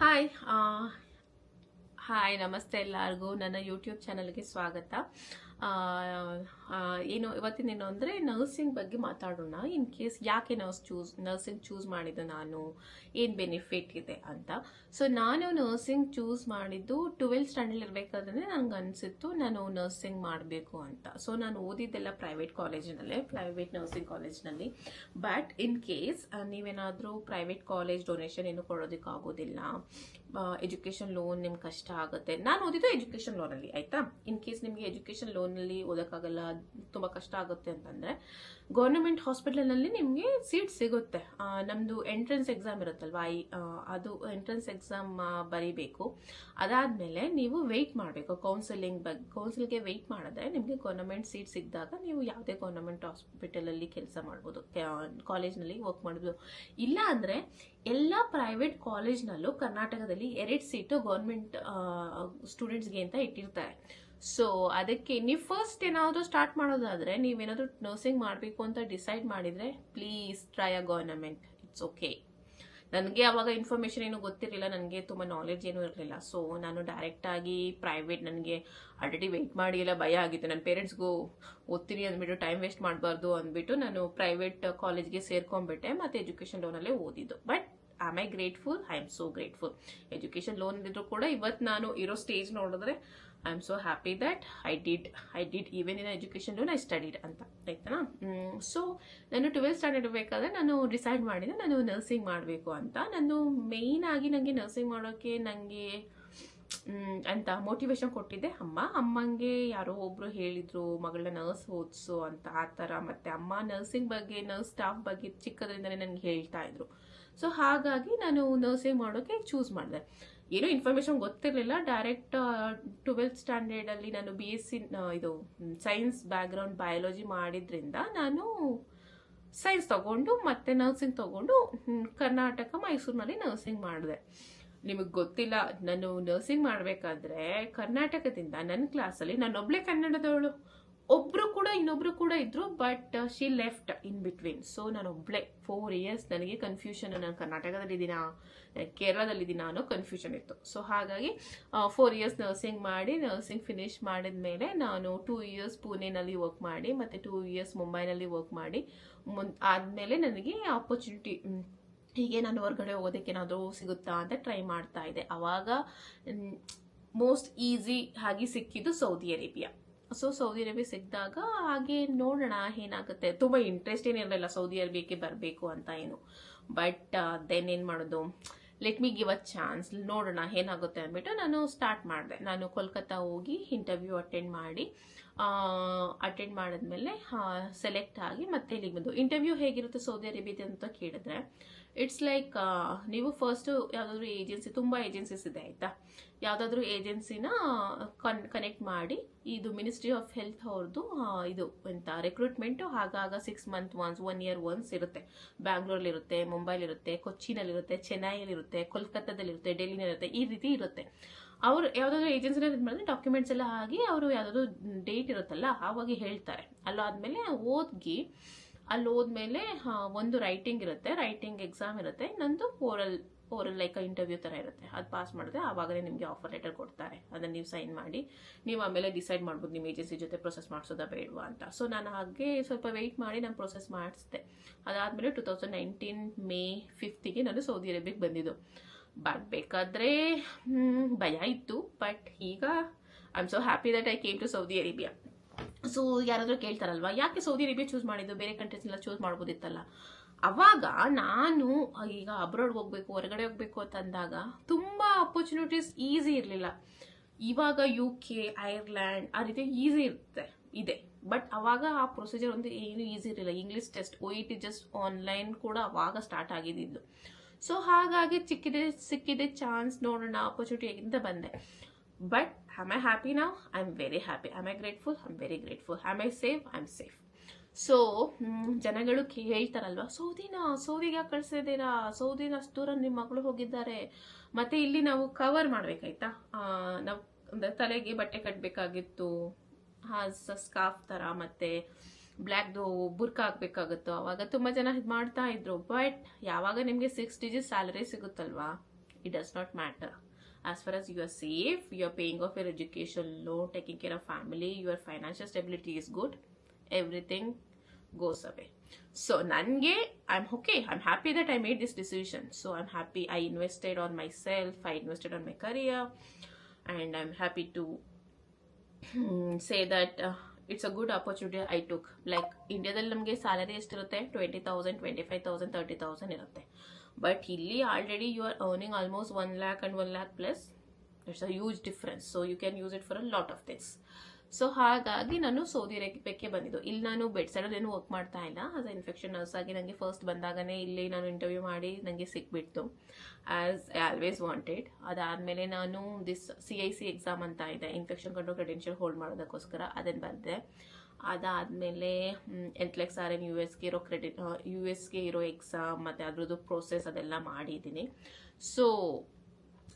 Hi hi ನಮಸ್ತೆ ಎಲ್ಲರಿಗೂ ನನ್ನ ಯೂಟ್ಯೂಬ್ ಚಾನಲ್ಗೆ ಸ್ವಾಗತ. ಆ, ಆ, ಏನು ಇವತ್ತಿನೇನು ಅಂದರೆ ನರ್ಸಿಂಗ್ ಬಗ್ಗೆ ಮಾತಾಡೋಣ. ಇನ್ ಕೇಸ್ ಯಾಕೆ ನರ್ಸಿಂಗ್ ಚೂಸ್ ಮಾಡಿದ್ದು ನಾನು, ಏನು ಬೆನಿಫಿಟ್ ಇದೆ ಅಂತ. ಸೊ ನಾನು ನರ್ಸಿಂಗ್ ಚೂಸ್ ಮಾಡಿದ್ದು 12th ಸ್ಟ್ಯಾಂಡರ್ಡ್ ಇರಬೇಕಾದ್ರೆ ನನಗೆ ಅನಿಸಿತ್ತು ನಾನು ನರ್ಸಿಂಗ್ ಮಾಡಬೇಕು ಅಂತ. ಸೊ ನಾನು ಓದಿದ್ದೆಲ್ಲ ಪ್ರೈವೇಟ್ ಕಾಲೇಜಿನಲ್ಲೇ, ಪ್ರೈವೇಟ್ ನರ್ಸಿಂಗ್ ಕಾಲೇಜ್ನಲ್ಲಿ. ಬಟ್ ಇನ್ ಕೇಸ್ ನೀವೇನಾದರೂ ಪ್ರೈವೇಟ್ ಕಾಲೇಜ್ ಡೊನೇಷನ್ ಏನು ಕೊಡೋದಕ್ಕಾಗೋದಿಲ್ಲ, ಎಜುಕೇಷನ್ ಲೋನ್ ನಿಮ್ಗೆ ಕಷ್ಟ ಆಗುತ್ತೆ. ನಾನು ಓದಿದ್ದು ಎಜುಕೇಷನ್ ಲೋನಲ್ಲಿ, ಆಯ್ತಾ. ಇನ್ ಕೇಸ್ ನಿಮಗೆ ಎಜುಕೇಷನ್ ಲೋನಲ್ಲಿ ಓದೋಕ್ಕಾಗಲ್ಲ, ತುಂಬ ಕಷ್ಟ ಆಗುತ್ತೆ ಅಂತಂದರೆ ಗೌರ್ಮೆಂಟ್ ಹಾಸ್ಪಿಟಲ್ನಲ್ಲಿ ನಿಮಗೆ ಸೀಟ್ ಸಿಗುತ್ತೆ. ನಮ್ಮದು ಎಂಟ್ರೆನ್ಸ್ ಎಕ್ಸಾಮ್ ಇರುತ್ತಲ್ವಾ, ಅದು ಎಂಟ್ರೆನ್ಸ್ ಎಕ್ಸಾಮ್ ಬರೀಬೇಕು. ಅದಾದಮೇಲೆ ನೀವು ವೆಯ್ಟ್ ಮಾಡಬೇಕು ಕೌನ್ಸಿಲ್ಗೆ ವೆಯ್ಟ್ ಮಾಡಿದ್ರೆ ನಿಮಗೆ ಗೌರ್ಮೆಂಟ್ ಸೀಟ್ ಸಿಕ್ಕಿದಾಗ ನೀವು ಯಾವುದೇ ಗೌರ್ಮೆಂಟ್ ಹಾಸ್ಪಿಟಲಲ್ಲಿ ಕೆಲಸ ಮಾಡ್ಬೋದು, ಕಾಲೇಜ್ನಲ್ಲಿ ವರ್ಕ್ ಮಾಡ್ಬೋದು. ಇಲ್ಲ ಅಂದರೆ ಎಲ್ಲ ಪ್ರೈವೇಟ್ ಕಾಲೇಜ್ನಲ್ಲೂ ಕರ್ನಾಟಕದಲ್ಲಿ 2 ಸೀಟು ಗೌರ್ಮೆಂಟ್ ಸ್ಟೂಡೆಂಟ್ಸ್ಗೆ ಅಂತ ಇಟ್ಟಿರ್ತಾರೆ. ಸೊ ಅದಕ್ಕೆ ನೀವು ಫಸ್ಟ್ ಏನಾದರೂ ಸ್ಟಾರ್ಟ್ ಮಾಡೋದಾದರೆ, ನೀವೇನಾದರೂ ನರ್ಸಿಂಗ್ ಮಾಡಬೇಕು ಅಂತ ಡಿಸೈಡ್ ಮಾಡಿದರೆ please try a government. It's okay. ನನಗೆ ಅವಾಗ ಇನ್ಫಾರ್ಮೇಷನ್ ಏನೂ ಗೊತ್ತಿರಲಿಲ್ಲ, ನನಗೆ ತುಂಬ ನಾಲೆಡ್ಜ್ ಏನೂ ಇರಲಿಲ್ಲ. ಸೊ ನಾನು ಡೈರೆಕ್ಟಾಗಿ ಪ್ರೈವೇಟ್, ನನಗೆ ಆಲ್ರೆಡಿ ವೆಯ್ಟ್ ಮಾಡಿ ಎಲ್ಲ ಭಯ ಆಗಿತ್ತು. ನನ್ನ ಪೇರೆಂಟ್ಸ್ಗೂ ಓದ್ತೀನಿ ಅಂದ್ಬಿಟ್ಟು ಟೈಮ್ ವೇಸ್ಟ್ ಮಾಡಬಾರ್ದು ಅಂದ್ಬಿಟ್ಟು ನಾನು ಪ್ರೈವೇಟ್ ಕಾಲೇಜ್ಗೆ ಸೇರ್ಕೊಂಡ್ಬಿಟ್ಟೆ, ಮತ್ತು ಎಜುಕೇಷನ್ ಲೋನಲ್ಲೇ ಓದಿದ್ದು. But I grateful, I am so grateful. Education loan ಇದ್ರೂ ಕೂಡ ಇವತ್ತು ನಾನು ಇರೋ ಸ್ಟೇಜ್ ನೋಡಿದ್ರೆ I am so happy that I did even in education loan I studied ಅಂತ, ಆಯ್ತಾ. ಸೊ ನಾನು 12th ಸ್ಟ್ಯಾಂಡರ್ಡ್ ಇರಬೇಕಾದ್ರೆ ನಾನು ಡಿಸೈಡ್ ಮಾಡಿದೆ ನಾನು ನರ್ಸಿಂಗ್ ಮಾಡಬೇಕು ಅಂತ. ನಾನು ಮೇಯ್ನ್ ಆಗಿ ನನಗೆ ನರ್ಸಿಂಗ್ ಮಾಡೋಕ್ಕೆ ನನಗೆ ಅಂತ ಮೋಟಿವೇಶನ್ ಕೊಟ್ಟಿದ್ದೆ ಅಮ್ಮಂಗೆ ಯಾರೋ ಒಬ್ರು ಹೇಳಿದ್ರು ಮಗಳನ್ನ ನರ್ಸ್ ಓದಿಸು ಅಂತ, ಆ ಥರ. ಮತ್ತು ಅಮ್ಮ ನರ್ಸಿಂಗ್ ಬಗ್ಗೆ, ನರ್ಸ್ ಸ್ಟಾಫ್ ಬಗ್ಗೆ ಚಿಕ್ಕದ್ರಿಂದನೇ ನನಗೆ ಹೇಳ್ತಾ ಇದ್ರು. ಸೊ ಹಾಗಾಗಿ ನಾನು ನರ್ಸಿಂಗ್ ಮಾಡೋಕ್ಕೆ ಚೂಸ್ ಮಾಡಿದೆ. ಏನೂ ಇನ್ಫಾರ್ಮೇಷನ್ ಗೊತ್ತಿರಲಿಲ್ಲ. ಡೈರೆಕ್ಟ್ 12th ಸ್ಟ್ಯಾಂಡರ್ಡಲ್ಲಿ ನಾನು BSc ಇದು ಸೈನ್ಸ್ ಬ್ಯಾಕ್ಗ್ರೌಂಡ್ ಬಯಾಲಜಿ ಮಾಡಿದ್ರಿಂದ ನಾನು ಸೈನ್ಸ್ ತಗೊಂಡು ಮತ್ತೆ ನರ್ಸಿಂಗ್ ತಗೊಂಡು ಕರ್ನಾಟಕ ಮೈಸೂರಿನಲ್ಲಿ ನರ್ಸಿಂಗ್ ಮಾಡಿದೆ. ನಿಮಗೆ ಗೊತ್ತಿಲ್ಲ, ನಾನು ನರ್ಸಿಂಗ್ ಮಾಡಬೇಕಾದ್ರೆ ಕರ್ನಾಟಕದಿಂದ ನನ್ನ ಕ್ಲಾಸಲ್ಲಿ ನಾನೊಬ್ಳೆ ಕನ್ನಡದವಳು, ಇನ್ನೊಬ್ರು ಕೂಡ ಇದ್ರು. But she left in between. So ನಾನೊಬ್ಳೆ 4 years ನನಗೆ ಕನ್ಫ್ಯೂಷನ್, ನಾನು ಕರ್ನಾಟಕದಲ್ಲಿದ್ದೀನಾ ಕೇರಳದಲ್ಲಿದ್ದೀನಾ ಅನ್ನೋ ಕನ್ಫ್ಯೂಷನ್ ಇತ್ತು. ಸೊ ಹಾಗಾಗಿ 4 years ನರ್ಸಿಂಗ್ ಮಾಡಿ, ನರ್ಸಿಂಗ್ ಫಿನಿಶ್ ಮಾಡಿದ್ಮೇಲೆ ನಾನು 2 years ಪುಣೆನಲ್ಲಿ ವರ್ಕ್ ಮಾಡಿ, ಮತ್ತು 2 years ಮುಂಬೈನಲ್ಲಿ ವರ್ಕ್ ಮಾಡಿ ಆದಮೇಲೆ ನನಗೆ ಆಪರ್ಚುನಿಟಿ, ಹೀಗೆ ನಾನು ಹೊರಗಡೆ ಹೋಗೋದಕ್ಕೆ ಏನಾದರೂ ಸಿಗುತ್ತಾ ಅಂತ ಟ್ರೈ ಮಾಡ್ತಾ ಇದ್ದೆ. ಆವಾಗ ಮೋಸ್ಟ್ ಈಸಿ ಆಗಿ ಸಿಕ್ಕಿದ್ದು Saudi Arabia. So Saudi Arabia ಸಿಕ್ಕಿದಾಗ ಹಾಗೆ ನೋಡೋಣ ಏನಾಗುತ್ತೆ. ತುಂಬ ಇಂಟ್ರೆಸ್ಟ್ ಏನಿರಲಿಲ್ಲ ಸೌದಿ ಅರೇಬಿಯಾಕ್ಕೆ ಬರಬೇಕು ಅಂತ ಏನು. ಬಟ್ ದೆನ್ ಏನು ಮಾಡೋದು, let me give a chance, ನೋಡೋಣ ಏನಾಗುತ್ತೆ ಅಂದ್ಬಿಟ್ಟು ನಾನು ಸ್ಟಾರ್ಟ್ ಮಾಡಿದೆ. ನಾನು ಕೋಲ್ಕತ್ತಾ ಹೋಗಿ ಇಂಟರ್ವ್ಯೂ ಅಟೆಂಡ್ ಮಾಡಿದ್ಮೇಲೆ ಸೆಲೆಕ್ಟ್ ಆಗಿ ಮತ್ತೆ ಇಲ್ಲಿಗೆ ಬಂದು. ಇಂಟರ್ವ್ಯೂ ಹೇಗಿರುತ್ತೆ ಸೌದಿ ಅರೇಬಿಯಾದ ಅಂತ ಕೇಳಿದ್ರೆ, ಇಟ್ಸ್ ಲೈಕ್ ನೀವು ಫಸ್ಟು ಯಾವುದಾದ್ರೂ ಏಜೆನ್ಸಿ, ತುಂಬ ಏಜೆನ್ಸೀಸ್ ಇದೆ ಆಯಿತಾ, ಯಾವುದಾದ್ರೂ ಏಜೆನ್ಸಿನ ಕನೆಕ್ಟ್ ಮಾಡಿ, ಇದು ಮಿನಿಸ್ಟ್ರಿ ಆಫ್ ಹೆಲ್ತ್ ಅವ್ರದ್ದು ಇದು ಎಂತ ರಿಕ್ರೂಟ್ಮೆಂಟು ಆಗಾಗ 6 months ಒನ್ಸ್, 1 year ಒನ್ಸ್ ಇರುತ್ತೆ. ಬ್ಯಾಂಗ್ಳೂರಲ್ಲಿರುತ್ತೆ, ಮುಂಬೈಲಿರುತ್ತೆ, ಕೊಚ್ಚಿನಲ್ಲಿರುತ್ತೆ, ಚೆನ್ನೈಯಲ್ಲಿರುತ್ತೆ, ಕೋಲ್ಕತ್ತಾದಲ್ಲಿರುತ್ತೆ, ಡೆಲ್ಲಿನಲ್ಲಿರುತ್ತೆ, ಈ ರೀತಿ ಇರುತ್ತೆ. ಅವರು ಯಾವುದಾದ್ರೂ ಏಜೆನ್ಸಿನ ಇದು ಮಾಡಿದ್ರೆ ಡಾಕ್ಯುಮೆಂಟ್ಸ್ ಎಲ್ಲ ಆಗಿ ಅವರು ಯಾವುದಾದ್ರೂ ಡೇಟ್ ಇರುತ್ತಲ್ಲ ಆವಾಗ ಹೇಳ್ತಾರೆ. ಅಲ್ಲಾದ್ಮೇಲೆ ಅಲ್ಲಿ ಹೋದ್ಮೇಲೆ ಒಂದು ರೈಟಿಂಗ್ ಇರುತ್ತೆ, ರೈಟಿಂಗ್ ಎಕ್ಸಾಮ್ ಇರುತ್ತೆ, ಇನ್ನೊಂದು ಓರಲ್ ಲೈಕ್ ಇಂಟರ್ವ್ಯೂ ಥರ ಇರುತ್ತೆ. ಅದು ಪಾಸ್ ಮಾಡಿದ್ರೆ ಆವಾಗಲೇ ನಿಮಗೆ ಆಫರ್ ಲೆಟರ್ ಕೊಡ್ತಾರೆ. ಅದನ್ನು ನೀವು ಸೈನ್ ಮಾಡಿ ನೀವು ಆಮೇಲೆ ಡಿಸೈಡ್ ಮಾಡ್ಬೋದು ನಿಮ್ಮ ಏಜೆನ್ಸಿ ಜೊತೆ ಪ್ರೊಸೆಸ್ ಮಾಡಿಸೋದಾ ಬೇಡವಾ ಅಂತ. ಸೊ ನಾನು ಹಾಗೆ ಸ್ವಲ್ಪ ವೆಯ್ಟ್ ಮಾಡಿ ನಾನು ಪ್ರೊಸೆಸ್ ಮಾಡಿಸಿದೆ. ಅದಾದಮೇಲೆ 2019 May 5th ನಾನು ಸೌದಿ ಅರೇಬಿಯಾಗೆ ಬಂದಿದ್ದು. ಬರಬೇಕಾದ್ರೆ ಭಯ ಇತ್ತು, ಬಟ್ ಈಗ I am so happy that I came to Saudi Arabia. So ಯಾರಾದರೂ ಕೇಳ್ತಾರಲ್ವಾ ಯಾಕೆ ಸೌದಿ ಅರೇಬಿಯಾ ಚೂಸ್ ಮಾಡಿದ್ದು, ಬೇರೆ ಕಂಟ್ರೀಸ್ನೆಲ್ಲ ಚೂಸ್ ಮಾಡ್ಬೋದಿತ್ತಲ್ಲ. ಅವಾಗ ನಾನು ಈಗ ಅಬ್ರಾಡ್ಗೆ ಹೋಗ್ಬೇಕು, ಹೊರಗಡೆ ಹೋಗ್ಬೇಕು ಅಂತಂದಾಗ ತುಂಬ ಆಪರ್ಚುನಿಟೀಸ್ ಈಸಿ ಇರಲಿಲ್ಲ. ಇವಾಗ UK, ಐರ್ಲ್ಯಾಂಡ್ ಆ ರೀತಿ ಈಸಿ ಇದೆ. ಬಟ್ ಅವಾಗ ಆ ಪ್ರೊಸೀಜರ್ ಒಂದು ಏನು ಈಸಿ ಇರಲಿಲ್ಲ. English test, OET just online ಕೂಡ ಅವಾಗ ಸ್ಟಾರ್ಟ್ ಆಗಿದ್ದು. ಸೊ ಹಾಗಾಗಿ ಸಿಕ್ಕಿದೆ ಚಾನ್ಸ್, ನೋಡೋಣ ಆಪರ್ಚುನಿಟಿ ಹೇಗಿಂತ ಬಂದೆ. But am I happy now? I'm very happy. Am I grateful? I'm very grateful. Am I safe? I'm safe. So ಜನಗಳು ಹೇಳ್ತಾರಲ್ವ, ಸೌದಿಗೆ ಕಳಿಸಿದ್ದೀರಾ, ಸೌದಿನ ಅಷ್ಟು ದೂರ ನಿಮ್ಮ ಮಗಳು ಹೋಗಿದ್ದಾರೆ, ಮತ್ತು ಇಲ್ಲಿ ನಾವು ಕವರ್ ಮಾಡ್ಬೇಕಾಯ್ತಾ, ನಾವು ತಲೆಗೆ ಬಟ್ಟೆ ಕಟ್ಟಬೇಕಾಗಿತ್ತು, ಸ್ಕಾರ್ಫ್ ಥರ, ಮತ್ತು ಬ್ಲ್ಯಾಕ್ದು ಬುರ್ಕ ಹಾಕ್ಬೇಕಾಗುತ್ತೋ. ಅವಾಗ ತುಂಬ ಜನ ಇದು ಮಾಡ್ತಾ ಇದ್ರು. ಬಟ್ ಯಾವಾಗ ನಿಮಗೆ 6 digit ಸ್ಯಾಲರಿ ಸಿಗುತ್ತಲ್ವಾ, it does not matter. As far as you are safe, you are paying off your education loan, taking care of family, your financial stability is good, everything goes away. So nange, I'm happy that I made this decision. So I'm happy I invested on myself, I invested on my career, and I'm happy to say that it's a good opportunity I took. Like ಇಂಡಿಯಾದಲ್ಲಿ ನಮಗೆ salary ಎಷ್ಟಿರುತ್ತೆ, 20,000, 25,000, 30,000 ಇರುತ್ತೆ. But ಇಲ್ಲಿ already you are earning almost 1 lakh and 1 lakh plus. It's a huge difference. So you can use it for a lot of things. So ಹಾಗಾಗಿ ನಾನು Saudi ಅರೇಬಿಯಾಕ್ಕೆ ಬಂದಿದ್ದು. ಇಲ್ಲಿ ನಾನು ಬೆಡ್ ಸೈಡ್ ಏನು ವರ್ಕ್ ಮಾಡ್ತಾ ಇಲ್ಲ. ಆಸ್ ಅ ಇನ್ಫೆಕ್ಷನ್ ನರ್ಸ್ ಆಗಿ ನನಗೆ ಫಸ್ಟ್ ಬಂದಾಗನೇ ಇಲ್ಲಿ ನಾನು ಇಂಟರ್ವ್ಯೂ ಮಾಡಿ ನನಗೆ ಸಿಕ್ಬಿಡ್ತು, ಆಸ್ ಐ ಆಲ್ವೇಸ್ ವಾಂಟೆಡ್. ಅದಾದಮೇಲೆ ನಾನು CIC ಎಕ್ಸಾಮ್ ಅಂತ ಇದೆ, ಇನ್ಫೆಕ್ಷನ್ ಕಂಟ್ರೋಲ್ ಕ್ರೆಡೆನ್ಷಿಯಲ್ ಹೋಲ್ಡ್ ಮಾಡೋದಕ್ಕೋಸ್ಕರ, ಅದನ್ನು ಬರೆದೆ. ಅದಾದಮೇಲೆ NCLEX-RN US-ಗೆ ಇರೋ ಎಕ್ಸಾಮ್ ಮತ್ತು ಅದ್ರದ್ದು ಪ್ರೋಸೆಸ್ ಅದೆಲ್ಲ ಮಾಡಿದ್ದೀನಿ. So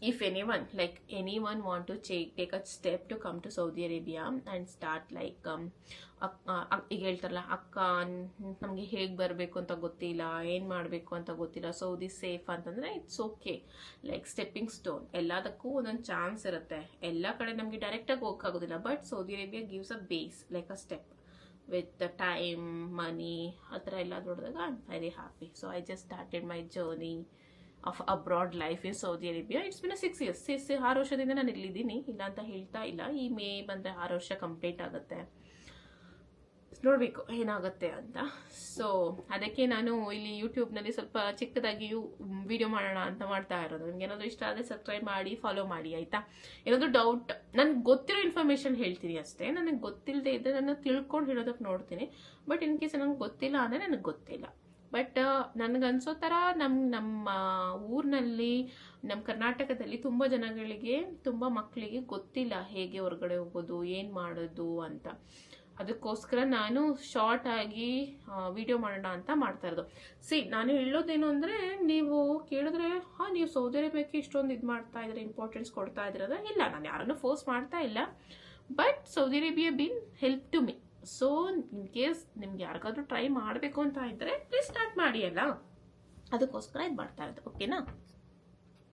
if anyone want to take a step to come to Saudi Arabia and start like ಈಗ ಹೇಳ್ತಾರಲ್ಲ, ಅಕ್ಕ ನಮಗೆ ಹೇಗೆ ಬರಬೇಕು ಅಂತ ಗೊತ್ತಿಲ್ಲ, ಏನು ಮಾಡಬೇಕು ಅಂತ ಗೊತ್ತಿಲ್ಲ, ಸೌದಿ ಸೇಫ್ ಅಂತಂದರೆ it's okay. Like stepping stone, ಎಲ್ಲದಕ್ಕೂ ಒಂದೊಂದು ಚಾನ್ಸ್ ಇರುತ್ತೆ. ಎಲ್ಲ ಕಡೆ ನಮಗೆ ಡೈರೆಕ್ಟಾಗಿ ಹೋಗೋಕ್ಕಾಗೋದಿಲ್ಲ, but Saudi Arabia gives a base, like a step with the time, money, ಆ ಥರ ಎಲ್ಲ ನೋಡಿದಾಗ I am very happy. So I just started my journey of abroad life in Saudi Arabia. It's been 6 years. 6 ವರ್ಷದಿಂದ ನಾನು ಇಲ್ಲಿದ್ದೀನಿ, ಇಲ್ಲ ಅಂತ ಹೇಳ್ತಾ ಇಲ್ಲ. ಈ ಮೇ ಬಂದರೆ 6 ವರ್ಷ ಕಂಪ್ಲೀಟ್ ಆಗುತ್ತೆ. ನೋಡಬೇಕು ಏನಾಗುತ್ತೆ ಅಂತ. ಸೊ ಅದಕ್ಕೆ ನಾನು ಇಲ್ಲಿ ಯೂಟ್ಯೂಬ್ನಲ್ಲಿ ಸ್ವಲ್ಪ ಚಿಕ್ಕದಾಗಿ ವಿಡಿಯೋ ಮಾಡೋಣ ಅಂತ ಮಾಡ್ತಾ ಇರೋದು. ನಿಮ್ಗೆ ಏನಾದರೂ ಇಷ್ಟ ಆದರೆ ಸಬ್ಸ್ಕ್ರೈಬ್ ಮಾಡಿ, ಫಾಲೋ ಮಾಡಿ, ಆಯಿತಾ? ಏನಾದರೂ ಡೌಟ್, ನನಗೆ ಗೊತ್ತಿರೋ ಇನ್ಫಾರ್ಮೇಷನ್ ಹೇಳ್ತೀನಿ ಅಷ್ಟೇ. ನನಗೆ ಗೊತ್ತಿಲ್ಲದೆ ಇದ್ದರೆ ನಾನು ತಿಳ್ಕೊಂಡು ಹೇಳೋದಕ್ಕೆ ನೋಡ್ತೀನಿ. ಬಟ್ ಇನ್ ಕೇಸ್ ನನಗೆ ಗೊತ್ತಿಲ್ಲ ಅಂದರೆ ನನಗೆ ಗೊತ್ತಿಲ್ಲ. ಬಟ್ ನನಗನ್ಸೋ ಥರ ನಮ್ಮ ಊರಿನಲ್ಲಿ, ನಮ್ಮ ಕರ್ನಾಟಕದಲ್ಲಿ ತುಂಬ ಜನಗಳಿಗೆ, ತುಂಬ ಮಕ್ಕಳಿಗೆ ಗೊತ್ತಿಲ್ಲ ಹೇಗೆ ಹೊರಗಡೆ ಹೋಗೋದು, ಏನು ಮಾಡೋದು ಅಂತ. ಅದಕ್ಕೋಸ್ಕರ ನಾನು ಶಾರ್ಟ್ ಆಗಿ ವಿಡಿಯೋ ಮಾಡೋಣ ಅಂತ ಮಾಡ್ತಾ ಇರೋದು. ನಾನು ಹೇಳೋದೇನು ಅಂದರೆ, ನೀವು ಕೇಳಿದ್ರೆ ನೀವು ಸೌದಿ ಅರೇಬಿಯಾಕ್ಕೆ ಇಷ್ಟೊಂದು ಇದು ಮಾಡ್ತಾ ಇದ್ರೆ, ಇಂಪಾರ್ಟೆನ್ಸ್ ಕೊಡ್ತಾ ಇದ್ರದ, ಇಲ್ಲ, ನಾನು ಯಾರನ್ನೂ ಫೋರ್ಸ್ ಮಾಡ್ತಾ ಇಲ್ಲ. But Saudi Arabia been help to me. So in case ನಿಮ್ಗೆ ಯಾರಿಗಾದ್ರೂ ಟ್ರೈ ಮಾಡಬೇಕು ಅಂತ ಇದ್ರೆ ಪ್ಲೀಸ್ ಸ್ಟಾರ್ಟ್ ಮಾಡಿ ಅಲ್ಲ, ಅದಕ್ಕೋಸ್ಕರ ಇದು ಮಾಡ್ತಾ ಇರೋದು. ಓಕೆನಾ?